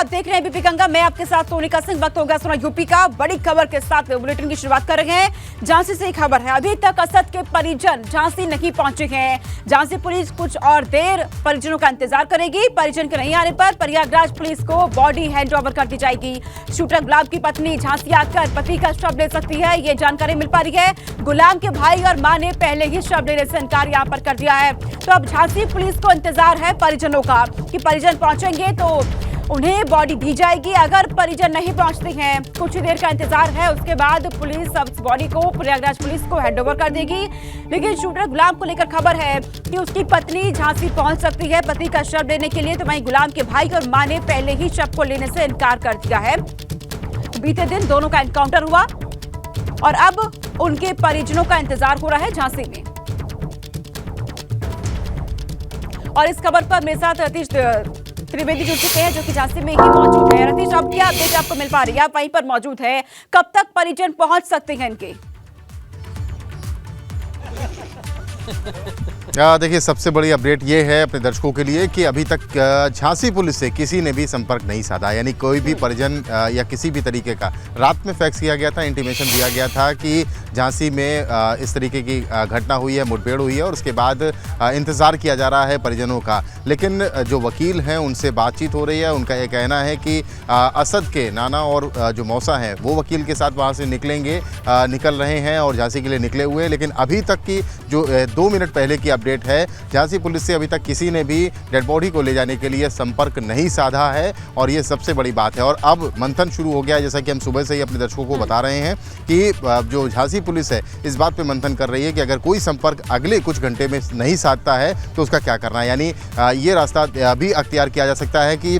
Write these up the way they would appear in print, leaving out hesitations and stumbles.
आप देख रहे हैं एबीपी गंगा। मैं आपके साथ सोनिका सिंह। वक्त हो गया सुना यूपी का। बड़ी खबर के साथ बुलेटिन की शुरुआत कर रहे हैं। झांसी से खबर है, अभी तक असद के परिजन झांसी नहीं पहुंचे हैं। झांसी पुलिस कुछ और देर परिजनों का इंतजार करेगी। परिजन के नहीं आने पर प्रयागराज पुलिस को बॉडी हैंड ओवर कर दी जाएगी। शूटर गुलाम की पत्नी झांसी आकर पति का शव ले सकती है, ये जानकारी मिल पा रही है। गुलाम के भाई और मां ने पहले ही शव लेने से इनकार यहां पर कर दिया है। तो अब झांसी पुलिस को इंतजार है परिजनों का कि परिजन पहुंचेंगे तो उन्हें बॉडी दी जाएगी। अगर परिजन नहीं पहुंचते हैं, कुछ ही देर का इंतजार है, उसके बाद पुलिस अब बॉडी को प्रयागराज पुलिस को हैंडओवर कर देगी। लेकिन शूटर गुलाम को लेकर खबर है कि उसकी पत्नी झांसी पहुंच सकती है पति का शव लेने के लिए। तो वहीं गुलाम के भाई और मां ने पहले ही शव को लेने से इनकार कर दिया है। बीते दिन दोनों का एनकाउंटर हुआ और अब उनके परिजनों का इंतजार हो रहा है झांसी में। और इस खबर पर मेरे साथ रतीश त्रिवेदी जुड़ चुके हैं जो कि झांसी में ही मौजूद है। रतीश, अब क्या अपडेट आपको मिल पा रही है? आप वहीं पर मौजूद है, कब तक परिजन पहुंच सकते हैं इनके? देखिए, सबसे बड़ी अपडेट ये है अपने दर्शकों के लिए कि अभी तक झांसी पुलिस से किसी ने भी संपर्क नहीं साधा। यानी कोई भी परिजन या किसी भी तरीके का, रात में फैक्स किया गया था, इंटीमेशन दिया गया था कि झांसी में इस तरीके की घटना हुई है, मुठभेड़ हुई है और उसके बाद इंतज़ार किया जा रहा है परिजनों का। लेकिन जो वकील हैं उनसे बातचीत हो रही है। उनका ये कहना है कि असद के नाना और जो मौसा हैं वो वकील के साथ वहाँ से निकल रहे हैं और झांसी के लिए निकले हुए हैं। लेकिन अभी तक की जो 2 मिनट पहले की अपडेट है, झांसी पुलिस से अभी तक किसी ने भी डेड बॉडी को ले जाने के लिए संपर्क नहीं साधा है और ये सबसे बड़ी बात है। और अब मंथन शुरू हो गया है, जैसा कि हम सुबह से ही अपने दर्शकों को बता रहे हैं कि जो झांसी पुलिस है इस बात पे मंथन कर रही है कि अगर कोई संपर्क अगले कुछ घंटे में नहीं साधता है तो उसका क्या करना है। यानी ये रास्ता भी अख्तियार किया जा सकता है कि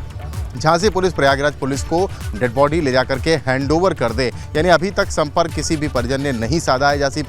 झांसी पुलिस प्रयागराज पुलिस को डेड बॉडी ले जाकर के हैंडओवर कर दे। यानी अभी तक संपर्क किसी भी परिजन ने नहीं साधा है झांसी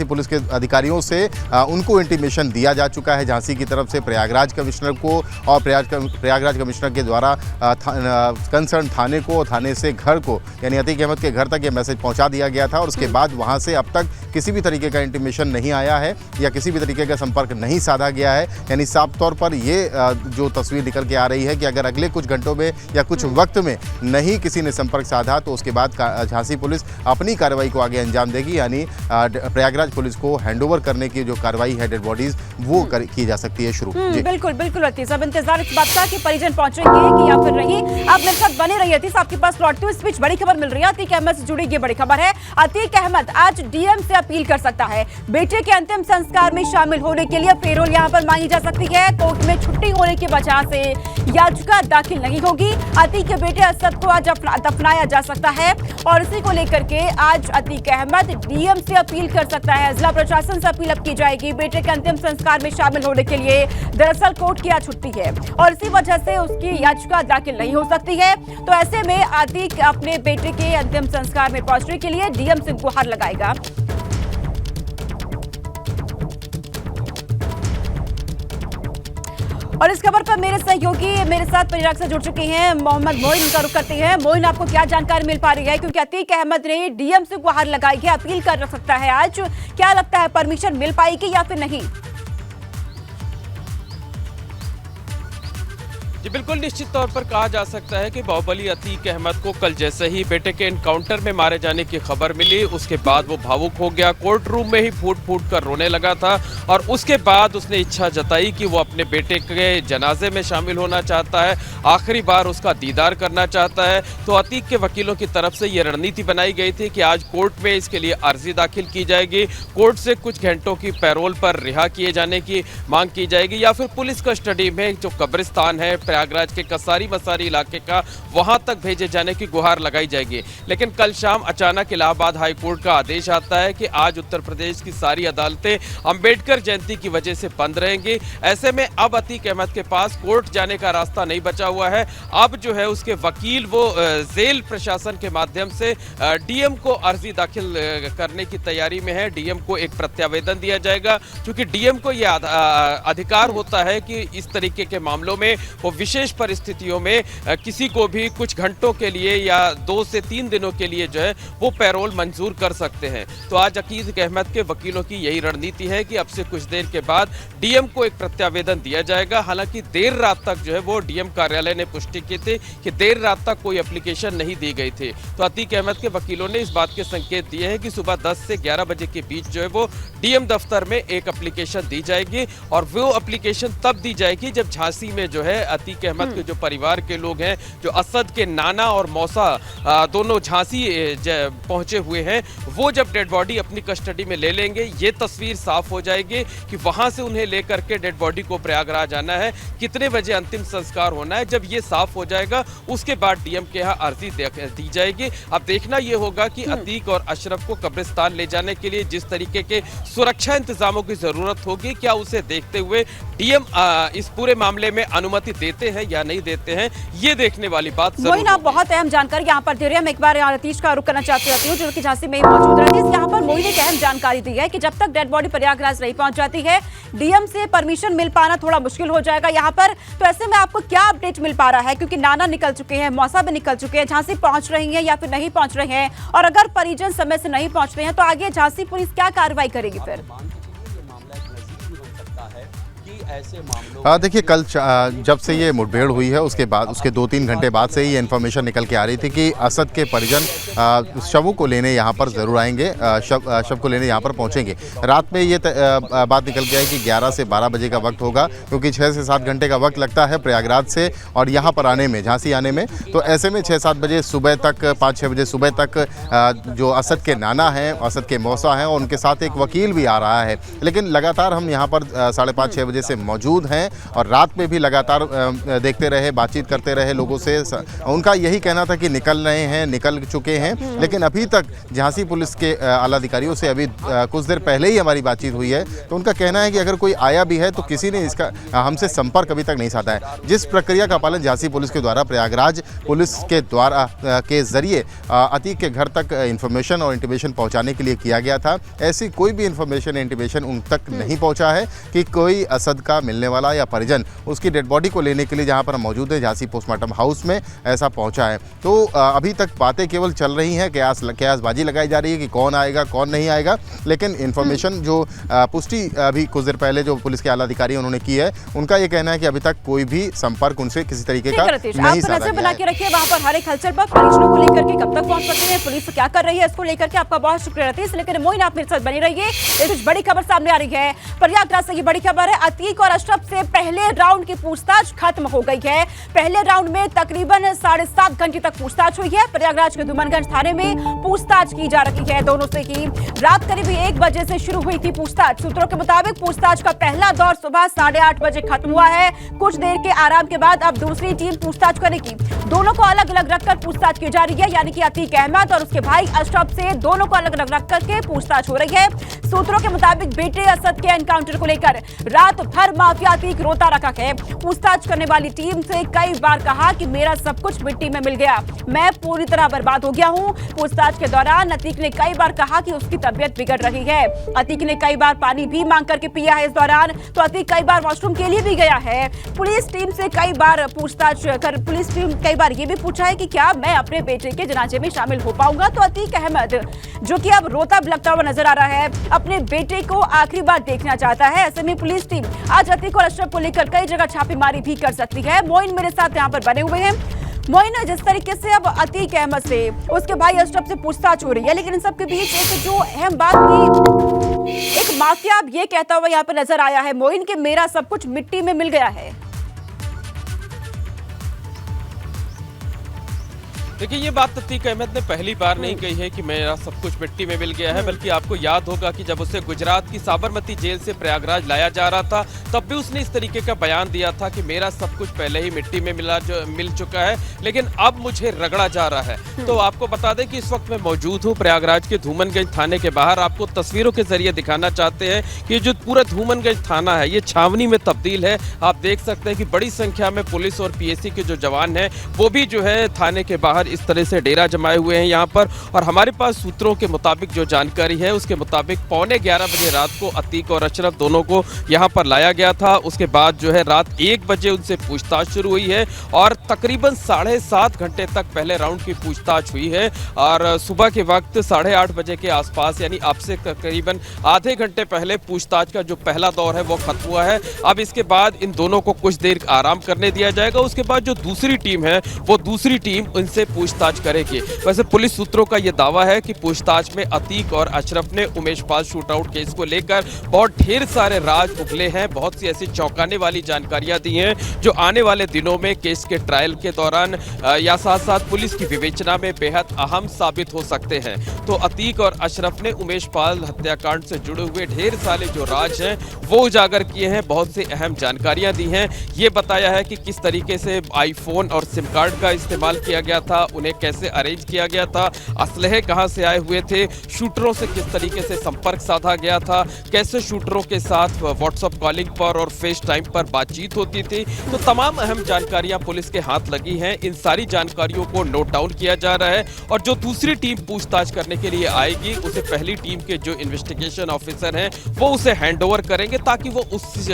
पुलिस के अधिकारियों से। उनको इंटीमेशन दिया जा चुका है झांसी की तरफ से प्रयागराज कमिश्नर को और प्रयागराज कमिश्नर के द्वारा कंसर्न थाने को, थाने से घर को, यानी अतीक अहमद के घर तक ये मैसेज पहुंचा दिया गया था और उसके बाद वहां से अब तक किसी भी तरीके का इंटीमेशन नहीं आया है या किसी भी तरीके का संपर्क नहीं साधा गया है। यानी साफ तौर पर ये जो तस्वीर निकल के आ रही है कि अगर अगले कुछ घंटों में या कुछ वक्त में नहीं किसी ने संपर्क साधा तो उसके बाद झांसी पुलिस अपनी कार्रवाई को आगे अंजाम देगी। यानी प्रयागराज पुलिस को हैंडओवर करने की जो कार्रवाई है डेड बॉडीज वो की जा सकती है शुरू। बिल्कुल बिल्कुल रतीश, अब इंतजार इस बात का कि परिजन पहुंचेंगे कि या फिर नहीं। आप मेरे साथ बने रहिए रतीश, आपके पास लौटती हूँ। इस बीच बड़ी खबर मिल रही है, अतीक अहमद से जुड़ी ये बड़ी खबर है। अतीक अहमद आज डीएम से अपील कर सकता है। बेटे के अंतिम संस्कार में शामिल होने के लिए पेरोल यहां पर मांगी जा सकती है। कोर्ट में छुट्टी होने की वजह से याचिका दाखिल नहीं होगी। अतीक के बेटे असद को आज दफनाया जा सकता है और इसी को लेकर के आज अतीक अहमद डीएम से अपील कर सकता है। जिला प्रशासन से अपील अब की जाएगी बेटे के अंतिम संस्कार में शामिल होने के लिए। दरअसल कोर्ट की आज छुट्टी है और इसी वजह से उसकी याचिका दाखिल नहीं हो सकती है। तो ऐसे में अतीक अपने बेटे के अंतिम संस्कार में पहुंचने के लिए डीएम से गुहार लगाएगा। और इस खबर पर मेरे सहयोगी मेरे साथ परिवार से जुड़ चुके हैं, मोहम्मद मोइन, उनका रुख करते हैं। मोइन, आपको क्या जानकारी मिल पा रही है? क्योंकि अतीक अहमद ने डीएम से गुहार लगाई है, अपील कर सकता है आज। क्या लगता है, परमिशन मिल पाएगी या फिर नहीं? जी बिल्कुल, निश्चित तौर पर कहा जा सकता है कि बाहुबली अतीक अहमद को कल जैसे ही बेटे के एनकाउंटर में मारे जाने की खबर मिली उसके बाद वो भावुक हो गया, कोर्ट रूम में ही फूट फूट कर रोने लगा था और उसके बाद उसने इच्छा जताई कि वो अपने बेटे के जनाजे में शामिल होना चाहता है, आखिरी बार उसका दीदार करना चाहता है। तो अतीक के वकीलों की तरफ से ये रणनीति बनाई गई थी कि आज कोर्ट में इसके लिए अर्जी दाखिल की जाएगी, कोर्ट से कुछ घंटों की पैरोल पर रिहा किए जाने की मांग की जाएगी या फिर पुलिस कस्टडी में जो कब्रिस्तान है प्रयागराज के कसारी मसारी इलाके का वहां तक भेजे जाने की गुहार लगाई जाएगी। लेकिन कल शाम अचानक इलाहाबाद हाई कोर्ट का आदेश आता है कि आज उत्तर प्रदेश की सारी अदालतें अंबेडकर जयंती की वजह से बंद रहेंगी। ऐसे में अब अतीक अहमद के पास कोर्ट जाने का रास्ता नहीं बचा हुआ है। अब जो है उसके वकील वो जेल प्रशासन के माध्यम से डीएम को अर्जी दाखिल करने की तैयारी में है। डीएम को एक प्रत्यावेदन दिया जाएगा क्योंकि डीएम को यह अधिकार होता है कि इस तरीके के मामलों में वो विशेष परिस्थितियों में किसी को भी कुछ घंटों के लिए या 2 से 3 दिनों के लिए जो है वो पैरोल मंजूर कर सकते हैं। तो आज अतीक अहमद के वकीलों की यही रणनीति है कि अब से कुछ देर के बाद डीएम को एक प्रत्यावेदन दिया जाएगा। हालांकि देर रात तक जो है वो डीएम कार्यालय ने पुष्टि की थी कि देर रात तक कोई एप्लीकेशन नहीं दी गई थी। तो अतीक अहमद के वकीलों ने इस बात के संकेत दिए हैं कि सुबह 10 से 11 बजे के बीच जो है वो डीएम दफ्तर में एक एप्लीकेशन दी जाएगी और वो एप्लीकेशन तब दी जाएगी जब झांसी में जो है अतीक अहमद के जो परिवार के लोग हैं, जो असद के नाना और मौसा दोनों झांसी पहुंचे हुए हैं, वो जब डेड बॉडी अपनी कस्टडी में ले लेंगे, ये तस्वीर साफ हो जाएगी कि वहां से उन्हें लेकर के डेड बॉडी को प्रयागराज आना है, कितने बजे अंतिम संस्कार होना है। जब ये साफ हो जाएगा उसके बाद डीएम के यहाँ अर्जी दी जाएगी। अब देखना ये होगा कि अतीक और अशरफ को कब्रिस्तान ले जाने के लिए जिस तरीके के सुरक्षा इंतजामों की जरूरत होगी, क्या उसे देखते हुए डीएम इस पूरे मामले में अनुमति देते हैं या नहीं देते हैं, ये देखने वाली बात जरूर मोइन, आप बहुत अहम जानकारी यहाँ पर दे रहे हैं। मैं एक बार अतीश का रुख करना चाहती हूँ जो कि झांसी में मौजूद रहती है। यहाँ पर मोइन एक अहम जानकारी दी है कि जब तक डेड बॉडी प्रयागराज नहीं पहुंच जाती है, डीएम से परमिशन मिल पाना थोड़ा मुश्किल हो जाएगा यहाँ पर। तो ऐसे में आपको क्या अपडेट मिल पा रहा है, क्योंकि नाना निकल चुके हैं, मौसा भी निकल चुके हैं, झांसी पहुंच रही है या फिर नहीं पहुंच रहे हैं, और अगर परिजन समय से नहीं पहुंच रहे हैं तो आगे झांसी पुलिस क्या कार्रवाई करेगी फिर? देखिए, कल जब से ये मुठभेड़ हुई है उसके बाद, उसके 2-3 घंटे बाद से ही ये इन्फॉर्मेशन निकल के आ रही थी कि असद के परिजन शवों को लेने यहाँ पर ज़रूर आएंगे, शव को लेने यहाँ पर पहुँचेंगे। रात में ये बात निकल के आई कि 11 से 12 बजे का वक्त होगा, क्योंकि 6 से 7 घंटे का वक्त लगता है प्रयागराज से और यहाँ पर आने में, झांसी आने में। तो ऐसे में 6-7 बजे सुबह तक, 5-6 बजे सुबह तक जो असद के नाना हैं, असद के मौसा हैं, और उनके साथ एक वकील भी आ रहा है। लेकिन लगातार हम यहाँ पर 5:30-6 बजे से मौजूद हैं और रात में भी लगातार देखते रहे, बातचीत करते रहे लोगों से। उनका यही कहना था कि निकल रहे हैं, निकल चुके हैं, लेकिन अभी तक झांसी पुलिस के आला अधिकारियों से अभी कुछ देर पहले ही हमारी बातचीत हुई है, तो उनका कहना है कि अगर कोई आया भी है तो किसी ने इसका हमसे संपर्क अभी तक नहीं साधा है। जिस प्रक्रिया का पालन झांसी पुलिस के द्वारा प्रयागराज पुलिस के द्वारा के जरिए अतीक के घर तक इंफॉर्मेशन और इंटीमेशन पहुंचाने के लिए किया गया था, ऐसी कोई भी इंफॉर्मेशन इंटीमेशन उन तक नहीं पहुंचा है कि कोई असद का मिलने वाला या परिजन उसकी डेड बॉडी को लेने के लिए जहां पर मौजूद है झांसी पोस्टमार्टम हाउस में ऐसा पहुंचा है। तो अभी तक बातें केवल चल रही हैं, कयासबाजी लगाई जा रही है कि कौन आएगा कौन नहीं आएगा, लेकिन इन्फॉर्मेशन जो पुष्टि अभी कुछ देर पहले जो पुलिस के आला अधिकारी उन्होंने की है, उनका ये कहना है कि अभी तक कोई भी संपर्क उनसे किसी तरीके का नहीं साधा गया है। बना के रखिए वहां पर हर एक हलचल पर, परिजनों को लेकर के कब तक पहुंच सकते हैं, पुलिस क्या कर रही है, इसको लेकर के आपका बहुत शुक्रिया रतीश। लेकिन मोइन, आप मेरे साथ बने रहिए, एक बड़ी खबर सामने आ रही है प्रयागराज से। ये बड़ी खबर है, अतीक और अशरफ से पहले राउंड की पूछताछ खत्म हो गई है। पहले राउंड में तकरीबन 7.5 घंटे तक पूछताछ हुई है। प्रयागराज के धूमनगंज थाने में पूछताछ की जा रही है दोनों से ही। रात करीब 1 बजे से शुरू हुई थी पूछताछ। सूत्रों के मुताबिक पूछताछ का पहला दौर सुबह 8:30 बजे खत्म हुआ है। कुछ देर के आराम के बाद अब दूसरी टीम पूछताछ करेगी। दोनों को अलग अलग रखकर पूछताछ की जा रही है, यानी कि अतीक अहमद और उसके भाई अशरफ से दोनों को अलग अलग रख करके पूछताछ हो रही है। सूत्रों के मुताबिक बेटे असद के एनकाउंटर को लेकर रात भर माफिया अतीक रोता रखा है। पूछताछ करने वाली टीम से कई बार कहा कि मेरा सब कुछ मिट्टी में मिल गया, मैं पूरी तरह बर्बाद हो गया हूं। पूछताछ के दौरान अतीक ने कई बार कहा कि उसकी तबीयत बिगड़ रही है। अतीक ने कई बार पानी भी मांग करके पिया है इस दौरान, तो अतीक कई बार वॉशरूम के लिए भी गया है। पुलिस टीम से कई बार पूछताछ कर पुलिस टीम कई बार ये भी पूछा है कि क्या मैं अपने बेटे के जनाजे में शामिल हो पाऊंगा। तो अतीक अहमद, जो कि अब रोता बिलखता हुआ नजर आ रहा है, अपने बेटे को आखिरी बार देखना चाहता है। ऐसे में पुलिस टीम आज अतीक और अशरफ को लेकर कई जगह छापेमारी भी कर सकती है। मोइन मेरे साथ यहाँ पर बने हुए हैं। मोइन, जिस तरीके से अब अतीक अहमद से उसके भाई अशरफ से पूछताछ हो रही है, लेकिन इन सब के बीच एक जो अहम बात की एक माफिया अब ये कहता हुआ यहाँ पर नजर आया है मोइन कि मेरा सब कुछ मिट्टी में मिल गया है। देखिए, ये बात अतीक अहमद ने पहली बार नहीं कही है कि मेरा सब कुछ मिट्टी में मिल गया है, बल्कि आपको याद होगा कि जब उसे गुजरात की साबरमती जेल से प्रयागराज लाया जा रहा था, तब भी उसने इस तरीके का बयान दिया था कि मेरा सब कुछ पहले ही मिट्टी में मिल चुका है, लेकिन अब मुझे रगड़ा जा रहा है। तो आपको बता दें कि इस वक्त मैं मौजूद हूँ प्रयागराज के धूमनगंज थाने के बाहर। आपको तस्वीरों के जरिए दिखाना चाहते हैं कि जो पूरा धूमनगंज थाना है ये छावनी में तब्दील है। आप देख सकते हैं कि बड़ी संख्या में पुलिस और पीएसी के जो जवान हैं वो भी जो है थाने के बाहर इस तरह से डेरा जमाए हुए हैं यहाँ पर। और हमारे पास सूत्रों के मुताबिक जो जानकारी है उसके मुताबिक 11:15 बजे रात को अतीक और अशरफ दोनों को यहाँ पर लाया गया था। उसके बाद जो है रात 1 बजे उनसे पूछताछ शुरू हुई है और तकरीबन 7.5 घंटे तक पहले राउंड की पूछताछ हुई है। और सुबह के वक्त 8:30 बजे के आसपास, यानी अब से तकरीबन आधे घंटे पहले पूछताछ का जो पहला दौर है वो खत्म हुआ है। अब इसके बाद इन दोनों को कुछ देर आराम करने दिया जाएगा। उसके बाद जो दूसरी टीम है वो दूसरी टीम इनसे पूछताछ करेगी। वैसे पुलिस सूत्रों का यह दावा है कि पूछताछ में अतीक और अशरफ ने उमेश पाल शूटआउट केस को लेकर बहुत ढेर सारे राज उगले हैं, बहुत सी ऐसी चौंकाने वाली जानकारियां दी हैं जो आने वाले दिनों में केस के ट्रायल के दौरान या साथ साथ पुलिस की विवेचना में बेहद अहम साबित हो सकते हैं। तो अतीक और अशरफ ने उमेश पाल हत्याकांड से जुड़े हुए ढेर सारे जो राज हैं वो उजागर किए हैं, बहुत सी अहम जानकारियां दी हैं। ये बताया है कि किस तरीके से आईफोन और सिम कार्ड का इस्तेमाल किया गया था, उन्हें कैसे अरेंज किया गया था, असलहे कहां से आए हुए थे, शूटरों से किस तरीके से संपर्क साधा गया था, कैसे शूटरों के साथ व्हाट्सएप कॉलिंग पर और फेस टाइम पर बातचीत होती थी। तो तमाम अहम जानकारियां पुलिस के हाथ लगी हैं। इन सारी जानकारियों को नोट डाउन किया जा रहा है और जो दूसरी टीम पूछताछ करने के लिए आएगी उसे पहली टीम के जो इन्वेस्टिगेशन ऑफिसर हैं वो उसे हैंडओवर करेंगे ताकि वो उस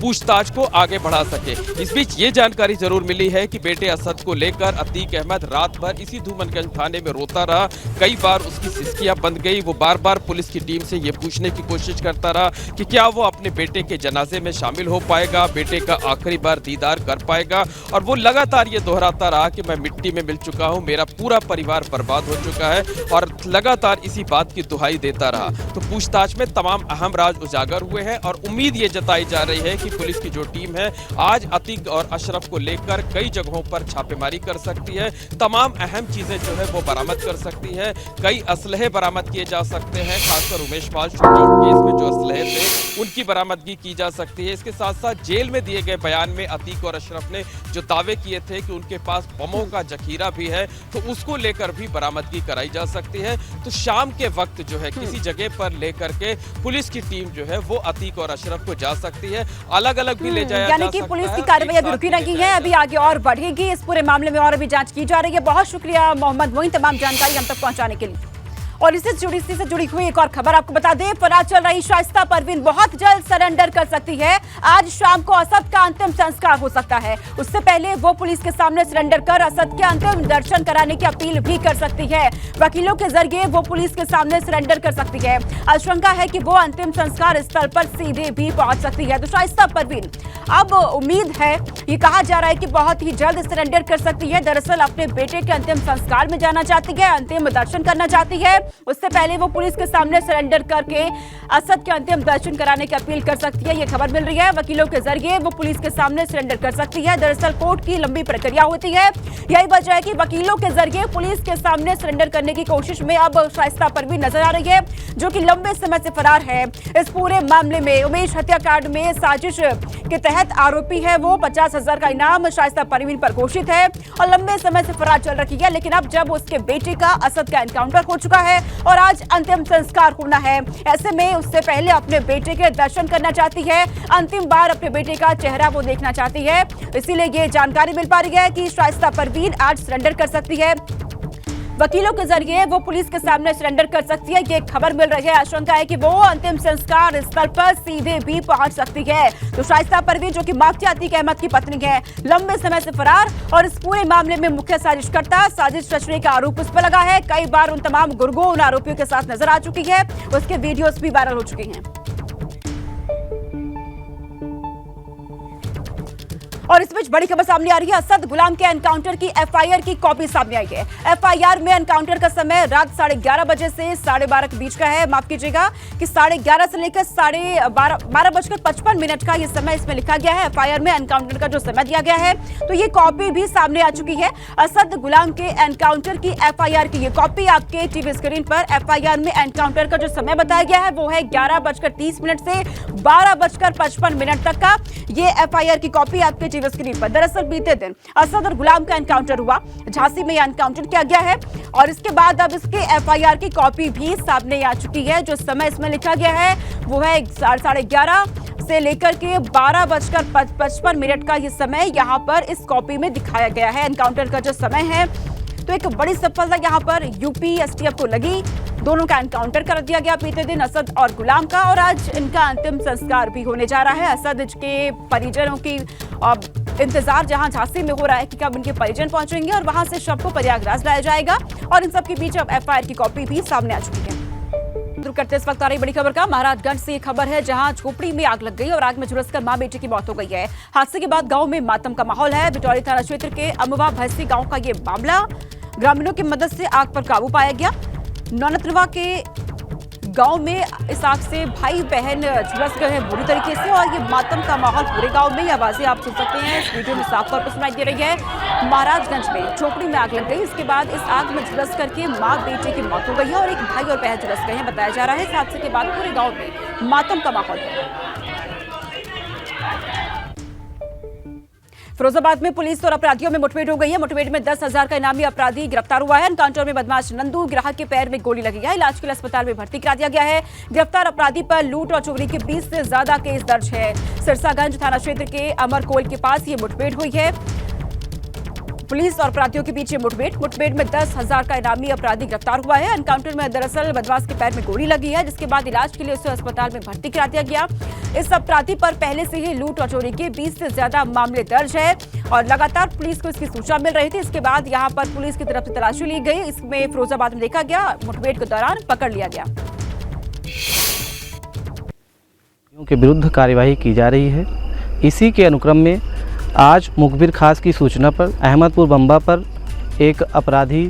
पूछताछ को आगे बढ़ा सके। इस बीच ये जानकारी जरूर मिली है कि बेटे असद को लेकर अतीक अहमद रात भर इसी धूमनगंज थाने में रोता रहा। कई बार उसकी सिसकियां बंद गई। वो बार बार पुलिस की टीम से ये पूछने की कोशिश करता रहा कि क्या वो अपने बेटे के जनाजे में शामिल हो पाएगा, बेटे का आखिरी बार दीदार कर पाएगा। और वो लगातार ये दोहराता रहा कि मैं मिट्टी में मिल चुका हूं, मेरा पूरा परिवार बर्बाद हो चुका है, और लगातार इसी बात की दुहाई देता रहा। तो पूछताछ में तमाम अहम राज उजागर हुए हैं और उम्मीद ये जताई जा रही है कि पुलिस की जो टीम है आज अतीक और अशरफ को लेकर कई जगहों पर छापेमारी कर सकती है। तमाम अहम चीजें जो है वो बरामद कर सकती है। कई असलहे बरामद किए जा सकते हैं, खासकर उमेश पाल शूटआउट केस में जो असलहे थे उनकी बरामदगी की जा सकती है। इसके साथ साथ जेल में दिए गए बयान में अतीक और अशरफ ने जो दावे किए थे कि उनके पास बमों का जखीरा भी है तो उसको लेकर भी बरामदगी कराई जा सकती है। तो शाम के वक्त जो है किसी जगह पर लेकर के पुलिस की टीम जो है वो अतीक और अशरफ को जा सकती है, अलग अलग भी ले जाया जा सकता है। यानी कि पुलिस की कार्रवाई अभी रुकी नहीं है, अभी आगे और बढ़ेगी। इस पूरे मामले में और अभी जांच की जा रही है। बहुत शुक्रिया मोहम्मद मोइन तमाम जानकारी हम तक पहुंचाने के लिए। और इससे जुड़ी हुई एक और खबर आपको बता दें, फरार चल रही शाइस्ता परवीन बहुत जल्द सरेंडर कर सकती है। आज शाम को असद का अंतिम संस्कार हो सकता है। उससे पहले वो पुलिस के सामने सरेंडर कर असद के अंतिम दर्शन कराने की अपील भी कर सकती है। वकीलों के जरिए वो पुलिस के सामने सरेंडर कर सकती है। आशंका है कि वो अंतिम संस्कार स्थल पर सीधे भी पहुंच सकती है। तो शाइस्ता परवीन अब उम्मीद है, ये कहा जा रहा है कि बहुत ही जल्द सरेंडर कर सकती है। दरअसल अपने बेटे के अंतिम संस्कार में जाना चाहती है, अंतिम दर्शन करना चाहती है। उससे पहले वो पुलिस के सामने सरेंडर करके असद के अंतिम दर्शन कराने की अपील कर सकती है। ये खबर मिल रही है, वकीलों के जरिए वो पुलिस के सामने सरेंडर कर सकती है। दरअसल कोर्ट की लंबी प्रक्रिया होती है, यही वजह है कि वकीलों के जरिए पुलिस के सामने सरेंडर करने की कोशिश में अब शाइस्ता परवीन नजर आ रही है, जो कि लंबे समय से फरार है। इस पूरे मामले में उमेश हत्याकांड में साजिश के तहत आरोपी है वो। 50,000 का इनाम शाइस्ता परवीन पर घोषित है और लंबे समय से फरार चल रही है। लेकिन अब जब उसके बेटे का असद का एनकाउंटर हो चुका है और आज अंतिम संस्कार होना है, ऐसे में उससे पहले अपने बेटे के दर्शन करना चाहती है, अंतिम बार अपने बेटे का चेहरा वो देखना चाहती है। इसीलिए ये जानकारी मिल पा रही है कि शाइस्ता परवीन आज सरेंडर कर सकती है। वकीलों के जरिए वो पुलिस के सामने सरेंडर कर सकती है, ये खबर मिल रही है। आशंका है कि वो अंतिम संस्कार स्थल पर सीधे भी पहुंच सकती है। तो शाइस्ता परवीन, जो कि माकती अतीक अहमद की पत्नी है, लंबे समय से फरार और इस पूरे मामले में मुख्य साजिशकर्ता, साजिश रचने का आरोप उस पर लगा है। कई बार उन तमाम गुर्गों उन आरोपियों के साथ नजर आ चुकी है, उसके वीडियोस भी वायरल हो चुके हैं। और इस बीच बड़ी खबर सामने आ रही है, असद गुलाम के एनकाउंटर की एफआईआर की कॉपी सामने आई है। एफआईआर में एनकाउंटर का समय रात 11:30 बजे से 12:30 के बीच का है। माफ कीजिएगा कि 11:30 से लेकर 12:55 का ये समय इसमें लिखा गया है। एफआईआर में एनकाउंटर का जो समय दिया गया है, तो ये कॉपी भी सामने आ चुकी है। असद गुलाम के एनकाउंटर की एफआईआर की ये कॉपी आपके टीवी स्क्रीन पर। एफआईआर में एनकाउंटर का जो समय बताया गया है वो है 11:30 से 12:55 तक का। ये एफआईआर की कॉपी आपके स्क्रीन पर। दरअसल बीते दिन असद और गुलाम का एनकाउंटर हुआ, झांसी में एनकाउंटर किया गया है और इसके बाद अब इसके एफआईआर की कॉपी भी सामने आ चुकी है। जो समय इसमें लिखा गया है वो है 11:30 से लेकर के 12:55 का ये समय यहाँ पर इस कॉपी में दिखाया गया है। एनकाउंटर का जो समय है, तो एक बड़ी सफलता यहाँ पर यूपी एसटीएफ को लगी। दोनों का एनकाउंटर कर दिया गया बीते दिन, असद और गुलाम का, और आज इनका अंतिम संस्कार भी होने जा रहा है। असद के परिजनों की इंतजार जहां झांसी में हो रहा है कि कब उनके परिजन पहुंचेंगे और वहां से शव को प्रयागराज लाया जाएगा, और इन सब के बीच अब एफआईआर की कॉपी भी सामने आ चुकी है। करते इस वक्त आ रही बड़ी खबर का महाराजगंज से खबर है, जहां झोपड़ी में आग लग गई और आग में झुलसकर मां बेटे की मौत हो गई है। हादसे के बाद गांव में मातम का माहौल है। बिटौली थाना क्षेत्र के अमवा भैंसी गांव का ये मामला, ग्रामीणों की मदद से आग पर काबू पाया गया। नौनतवा के गांव में इस आग से भाई बहन झुलस गए हैं बुरी तरीके से, और ये मातम का माहौल पूरे गांव में, ये आवाजें आप सुन सकते हैं इस वीडियो में साफ तौर पर सुनाई दे रही है। महाराजगंज में झोपड़ी में आग लग गई, इसके बाद इस आग में झुलस करके मां बेटे की मौत हो गई है और एक भाई और बहन झुलस गए हैं बताया जा रहा है। इस हादसे के बाद पूरे गाँव में मातम का माहौल है। फिरोजाबाद में पुलिस और अपराधियों में मुठभेड़ हो गई है। मुठभेड़ में 10,000 का इनामी अपराधी गिरफ्तार हुआ है। एनकाउंटर में बदमाश नंदू ग्राहक के पैर में गोली लगी है, इलाज के लिए अस्पताल में भर्ती करा दिया गया है। गिरफ्तार अपराधी पर लूट और चोरी के 20 से ज्यादा केस दर्ज है। सिरसागंज थाना क्षेत्र के अमरकोल के पास ये मुठभेड़ हुई है। पुलिस और अपराधियों के बीच मुठभेड़ में 10,000 का इनामी अपराधी गिरफ्तार हुआ है। एनकाउंटर में दरअसल बदमाश के पैर में गोली लगी है, जिसके बाद इलाज के लिए उसे अस्पताल में भर्ती करा दिया गया। इस अपराधी पर पहले से ही लूट और चोरी के 20 से ज्यादा मामले दर्ज है और लगातार पुलिस को इसकी सूचना मिल रही थी। इसके बाद यहां पर पुलिस की तरफ से तलाशी ली गई। इसमें फिरोजाबाद में देखा गया, मुठभेड़ के दौरान पकड़ लिया गया। के विरुद्ध कार्यवाही की जा रही है। इसी के अनुक्रम में आज मुखबिर खास की सूचना पर अहमदपुर बम्बा पर एक अपराधी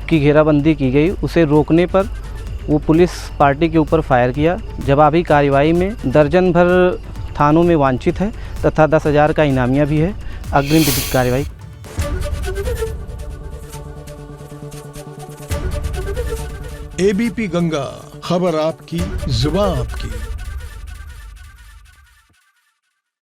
की घेराबंदी की गई। उसे रोकने पर वो पुलिस पार्टी के ऊपर फायर किया। जवाबी कार्रवाई में दर्जन भर थानों में वांछित है तथा 10,000 का इनामिया भी है। अग्रिम विधिक कार्रवाई। एबीपी गंगा, खबर आपकी, जुबान आपकी।